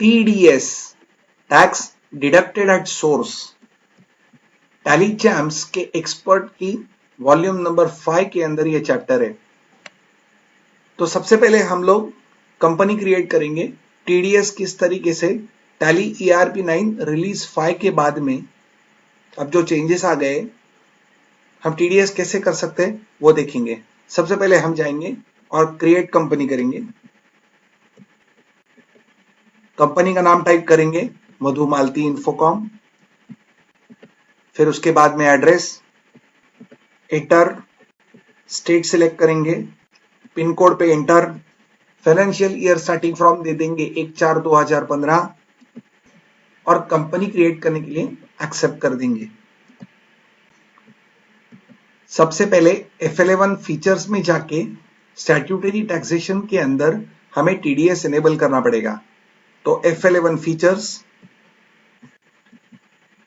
TDS tax deducted at source tally champs के expert की volume number 5 के अंदर ये चैप्टर है। तो सबसे पहले हम लोग कंपनी क्रिएट करेंगे। टीडीएस किस तरीके से टैली ERP9 रिलीज 5 के बाद में अब जो चेंजेस आ गए हम टीडीएस कैसे कर सकते हैं वो देखेंगे। सबसे पहले हम जाएंगे और क्रिएट कंपनी करेंगे। कंपनी का नाम टाइप करेंगे मधु मालती इन्फोकॉम, फिर उसके बाद में एड्रेस, एंटर, स्टेट सिलेक्ट करेंगे, पिन कोड पे enter, financial year starting from दे देंगे 1/4/2015 और कंपनी क्रिएट करने के लिए एक्सेप्ट कर देंगे। सबसे पहले FL11 फीचर्स में जाके स्टैट्यूटरी टैक्सेशन के अंदर हमें टीडीएस इनेबल करना पड़ेगा। तो FL11 फीचर्स,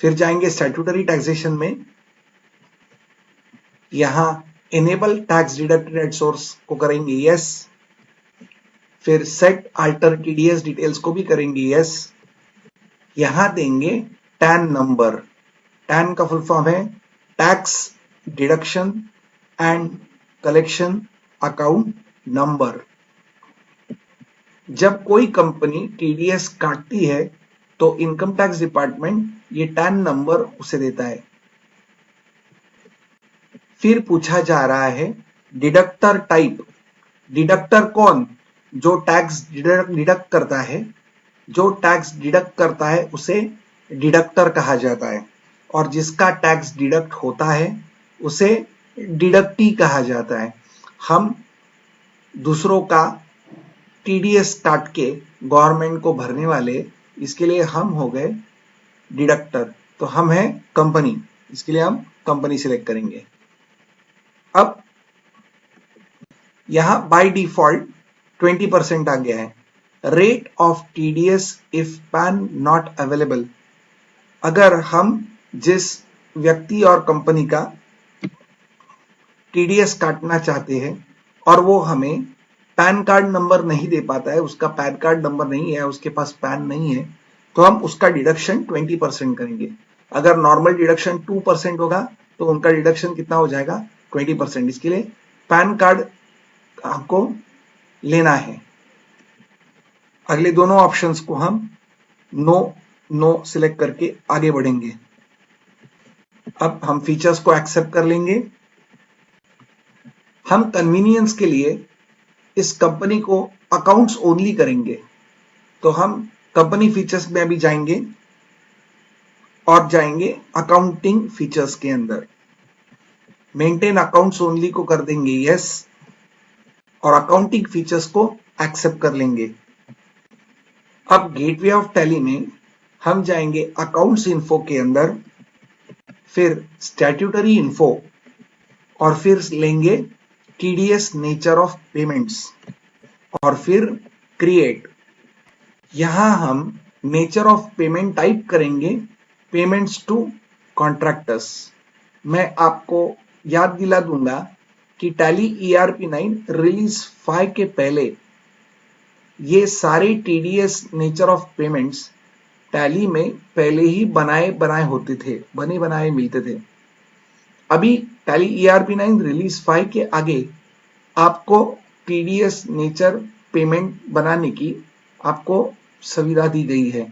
फिर जाएंगे स्टैट्यूटरी टैक्सेशन में, यहां enable tax deducted at source को करेंगे यस, फिर सेट अल्टर टीडीएस डिटेल्स को भी करेंगे यस। यहां देंगे टैन नंबर। टैन का फुल फॉर्म है tax deduction and collection account number. जब कोई कंपनी टीडीएस काटती है तो इनकम टैक्स डिपार्टमेंट ये टैन नंबर उसे देता है। फिर पूछा जा रहा है डिडक्टर टाइप। डिडक्टर कौन? जो टैक्स डिडक्ट करता है। जो टैक्स डिडक्ट करता है उसे डिडक्टर कहा जाता है और जिसका टैक्स डिडक्ट होता है उसे डिडक्टी कहा जाता है। हम दूसरों का टीडीएस काट के गवर्नमेंट को भरने वाले, इसके लिए हम हो गए डिडक्टर। तो हम है कंपनी, इसके लिए हम कंपनी सिलेक्ट करेंगे। अब यहां बाय डिफॉल्ट 20% आ गया है। Rate of TDS if pan not available. अगर हम जिस व्यक्ति और कंपनी का टीडीएस काटना चाहते हैं और वो हमें पैन कार्ड नंबर नहीं दे पाता है, उसका पैन कार्ड नंबर नहीं है, उसके पास पैन नहीं है, तो हम उसका डिडक्शन 20% करेंगे। अगर नॉर्मल डिडक्शन 2% होगा तो उनका डिडक्शन कितना हो जाएगा? 20%। इसके लिए पैन कार्ड आपको लेना है। अगले दोनों ऑप्शंस को हम नो सिलेक्ट करके आगे बढ़ेंगे। अब हम फीचर्स को एक्सेप्ट कर लेंगे। हम कन्वीनियंस के लिए इस कंपनी को अकाउंट्स ओनली करेंगे। तो हम कंपनी फीचर्स में अभी जाएंगे और जाएंगे अकाउंटिंग फीचर्स के अंदर। मेंटेन अकाउंट्स ओनली को कर देंगे यस और अकाउंटिंग फीचर्स को एक्सेप्ट कर लेंगे। अब गेटवे ऑफ टैली में हम जाएंगे अकाउंट्स इन्फो के अंदर, फिर स्टैट्यूटरी इन्फो और फिर लेंगे टीडीएस नेचर ऑफ पेमेंट्स और फिर क्रिएट। यहां हम नेचर ऑफ पेमेंट टाइप करेंगे पेमेंट्स टू कॉन्ट्रैक्टर्स। मैं आपको याद दिला दूंगा कि टैली ERP9 रिलीज 5 के पहले ये सारे TDS nature of payments tally में पहले ही बनाए होते थे, बने बनाए मिलते थे। अभी टैली ERP9 रिलीज 5 के आगे आपको टीडीएस नेचर पेमेंट बनाने की आपको सुविधा दी गई है।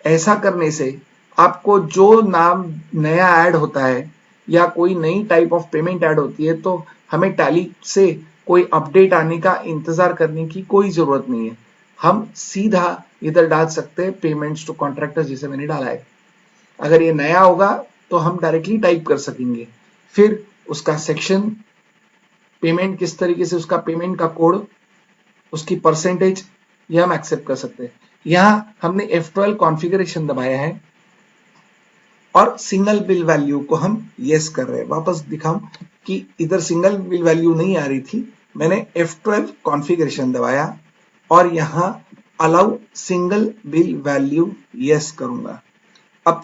ऐसा करने से आपको जो नाम नया ऐड होता है या कोई नई टाइप ऑफ पेमेंट ऐड होती है तो हमें टैली से कोई अपडेट आने का इंतजार करने की कोई जरूरत नहीं है। हम सीधा इधर डाल सकते हैं पेमेंट्स टू कॉन्ट्रैक्टर्स, जैसे मैंने डाला है। अगर ये नया होगा तो हम डायरेक्टली टाइप कर सकेंगे। फिर उसका सेक्शन, पेमेंट किस तरीके से, उसका पेमेंट का कोड, उसकी परसेंटेज, ये हम एक्सेप्ट कर सकते हैं। यहां हमने F12 कॉन्फ़िगरेशन दबाया है और सिंगल बिल वैल्यू को हम यस कर रहे हैं। वापस दिखाऊं कि इधर सिंगल बिल वैल्यू नहीं आ रही थी, मैंने F12 कॉन्फ़िगरेशन दबाया और यहां allow single bill value yes करूंगा। अब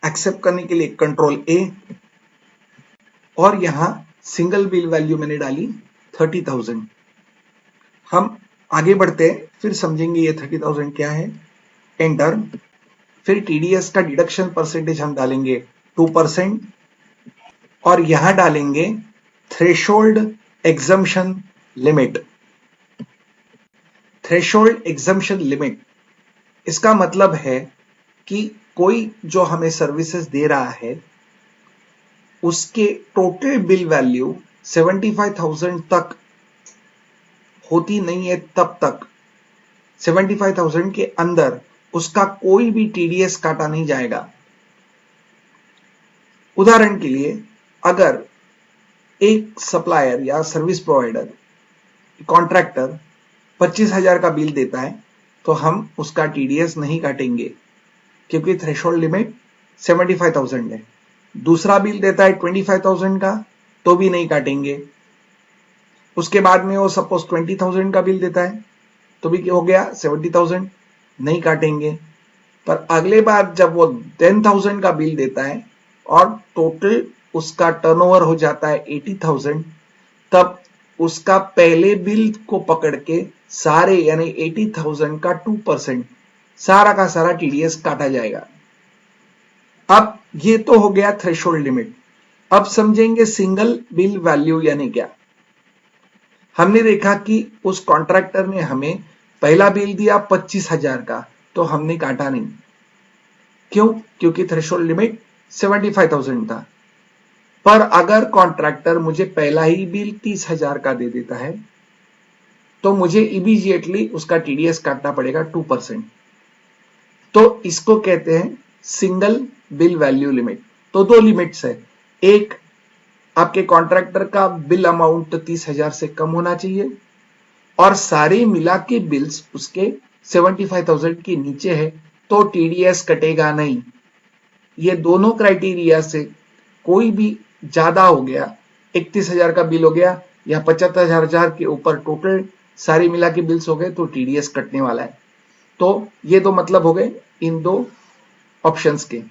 एक्सेप्ट करने के लिए कंट्रोल A और यहां सिंगल बिल वैल्यू मैंने डाली 30,000। हम आगे बढ़ते हैं फिर समझेंगे ये 30,000 क्या है, एंटर। फिर टीडीएस का डिडक्शन परसेंटेज हम डालेंगे 2% और यहां डालेंगे threshold exemption limit. Threshold exemption limit इसका मतलब है कि कोई जो हमें सर्विसेज दे रहा है उसके टोटल बिल वैल्यू 75,000 तक होती नहीं है, तब तक 75,000 के अंदर उसका कोई भी टीडीएस काटा नहीं जाएगा। उदाहरण के लिए अगर एक सप्लायर या सर्विस प्रोवाइडर कॉन्ट्रैक्टर 25,000 का बिल देता है तो हम उसका टीडीएस नहीं काटेंगे क्योंकि थ्रेशोल्ड लिमिट 75,000 है। दूसरा बिल देता है 25,000 का तो भी नहीं काटेंगे। उसके बाद में वो सपोज 20,000 का बिल देता है तो भी हो गया 70,000, नहीं काटेंगे। पर अगले बार जब वो 10,000 का बिल देता है और टोटल उसका टर्नओवर हो जाता है 80,000, तब उसका पहले बिल को पकड़ के सारे यानी 80,000 का 2% सारा का सारा टीडीएस काटा जाएगा। अब ये तो हो गया थ्रेशोल्ड लिमिट। अब समझेंगे सिंगल बिल वैल्यू यानी क्या। हमने देखा कि उस कॉन्ट्रैक्टर ने हमें पहला बिल दिया 25,000 का तो हमने काटा नहीं। क्यों? क्योंकि थ्रेशोल्ड लिमिट 75,000 था। पर अगर कॉन्ट्रैक्टर मुझे पहला ही बिल 30,000 का दे देता है तो मुझे इमीडिएटली उसका टीडीएस काटना पड़ेगा 2%। तो इसको कहते हैं सिंगल बिल वैल्यू लिमिट। तो दो लिमिट्स है, एक आपके कॉन्ट्रैक्टर का बिल अमाउंट 30,000 से कम होना चाहिए और सारे मिला के बिल्स उसके 75,000 के नीचे है तो टीडीएस कटेगा नहीं। ये दोनों क्राइटेरिया से कोई भी ज्यादा हो गया, 31,000 का बिल हो गया या 75,000 के ऊपर टोटल सारी मिला के बिल्स हो गए तो टीडीएस कटने वाला है। तो ये दो मतलब हो गए इन दो ऑप्शंस के।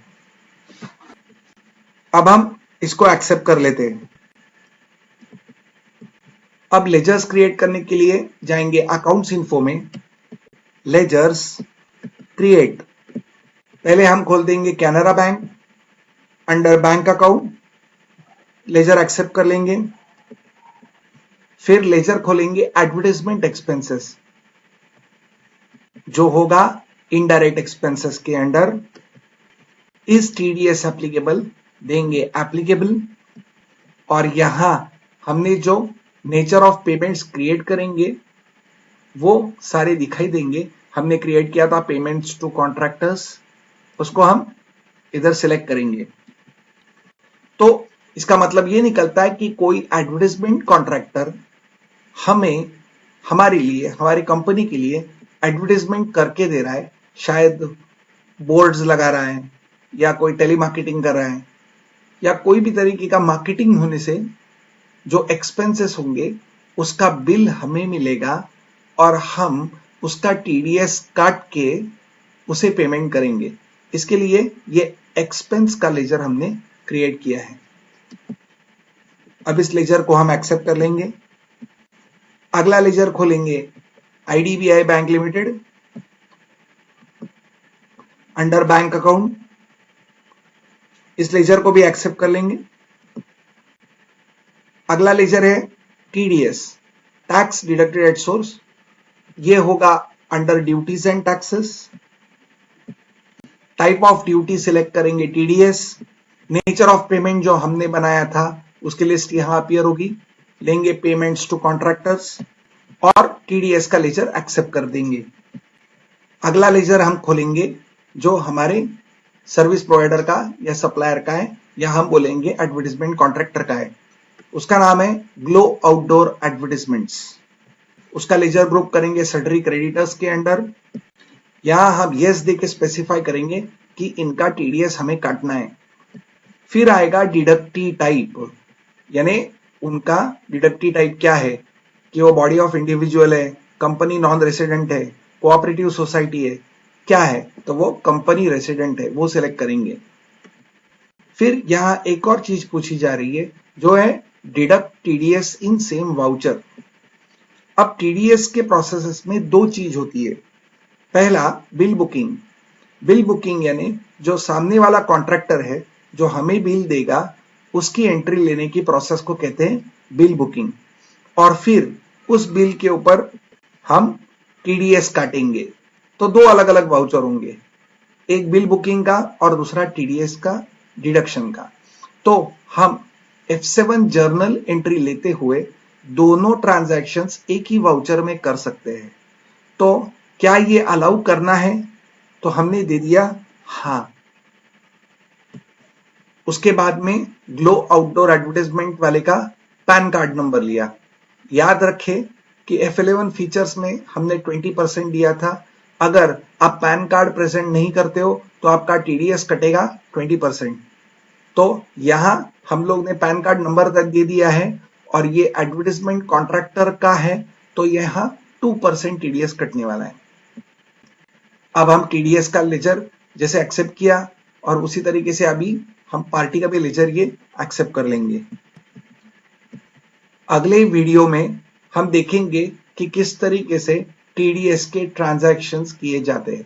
अब हम इसको एक्सेप्ट कर लेते हैं। अब लेजर्स क्रिएट करने के लिए जाएंगे अकाउंट्स इन्फो में, लेजर्स क्रिएट। पहले हम खोल देंगे Canara bank, under bank account ledger accept कर लेंगे। फिर लेजर खोलेंगे एडवर्टाइजमेंट एक्सपेंसेस, जो होगा इनडायरेक्ट एक्सपेंसेस के अंडर। इज टीडीएस एप्लीकेबल देंगे एप्लीकेबल और यहां हमने जो नेचर ऑफ पेमेंट्स क्रिएट करेंगे वो सारे दिखाई देंगे। हमने क्रिएट किया था पेमेंट्स टू कॉन्ट्रैक्टर्स, उसको हम इधर सिलेक्ट करेंगे। तो इसका मतलब ये निकलता है कि कोई एडवर्टाइजमेंट कॉन्ट्रैक्टर हमें हमारे लिए हमारी कंपनी के लिए एडवर्टाइजमेंट करके दे रहा है, शायद बोर्ड्स लगा रहा है या कोई टेलीमार्केटिंग कर रहा है या कोई भी तरीके का मार्केटिंग होने से जो एक्सपेंसेस होंगे उसका बिल हमें मिलेगा और हम उसका टीडीएस काट के उसे पेमेंट करेंगे। इसके लिए ये एक्सपेंस का लेजर हमने क्रिएट किया है। अब इस लेजर को हम एक्सेप्ट कर लेंगे। अगला लेजर खोलेंगे IDBI bank limited, under bank account. इस लेजर को भी एक्सेप्ट कर लेंगे। अगला लेजर है TDS, tax deducted at source. ये होगा under duties and taxes. Type of duty select करेंगे टीडीएस। नेचर ऑफ पेमेंट जो हमने बनाया था उसकी लिस्ट यहां अपीयर होगी। लेंगे पेमेंट्स टू कॉन्ट्रैक्टर्स और टीडीएस का लेजर एक्सेप्ट कर देंगे। अगला लेजर हम खोलेंगे जो हमारे सर्विस प्रोवाइडर का या सप्लायर का है या हम बोलेंगे एडवर्टाइजमेंट कॉन्ट्रैक्टर का है। उसका नाम है ग्लो आउटडोर एडवर्टाइजमेंट्स। उसका लेजर ग्रुप करेंगे सडरी क्रेडिटर्स के अंडर। यहां हम यस दे के स्पेसिफाई करेंगे कि इनका टीडीएस हमें काटना है। फिर आएगा डिडक्टी टाइप, यानी उनका डिडक्टी टाइप क्या है कि वो बॉडी ऑफ इंडिविजुअल है, कंपनी नॉन रेसिडेंट है, कोऑपरेटिव सोसाइटी है, क्या है, तो वो कंपनी रेसिडेंट है, वो सिलेक्ट करेंगे। फिर यहां एक और चीज पूछी जा रही है जो है deduct TDS in same voucher. अब टीडीएस के प्रोसेसेस में दो चीज होती है। पहला बिल बुकिंग। बिल बुकिंग यानी जो सामने वाला कॉन्ट्रैक्टर है जो हमें बिल देगा उसकी एंट्री लेने की प्रोसेस को कहते हैं बिल बुकिंग। और फिर उस बिल के ऊपर हम टीडीएस काटेंगे। तो दो अलग अलग वाउचर होंगे, एक बिल बुकिंग का और दूसरा टीडीएस का डिडक्शन का। तो हम F7 जर्नल एंट्री लेते हुए दोनों ट्रांजैक्शंस एक ही वाउचर में कर सकते हैं। तो क्या ये अलाउ करना है? तो हमने दे दिया हाँ। उसके बाद में ग्लो आउटडोर एडवर्टाइजमेंट वाले का पैन कार्ड नंबर लिया। याद रखें कि F11 फीचर्स में हमने 20% दिया था। अगर आप पैन कार्ड प्रेजेंट नहीं करते हो तो आपका टीडीएस कटेगा 20%। तो यहां हम लोग ने पैन कार्ड नंबर तक दे दिया है और ये एडवर्टाइजमेंट कॉन्ट्रैक्टर का है, तो यहां 2% टीडीएस कटने वाला है। अब हम टीडीएस का लेजर जैसे एक्सेप्ट किया और उसी तरीके से अभी हम पार्टी का भी लेजर ये एक्सेप्ट कर लेंगे। अगले वीडियो में हम देखेंगे कि किस तरीके से टीडीएस के ट्रांजैक्शंस किए जाते हैं।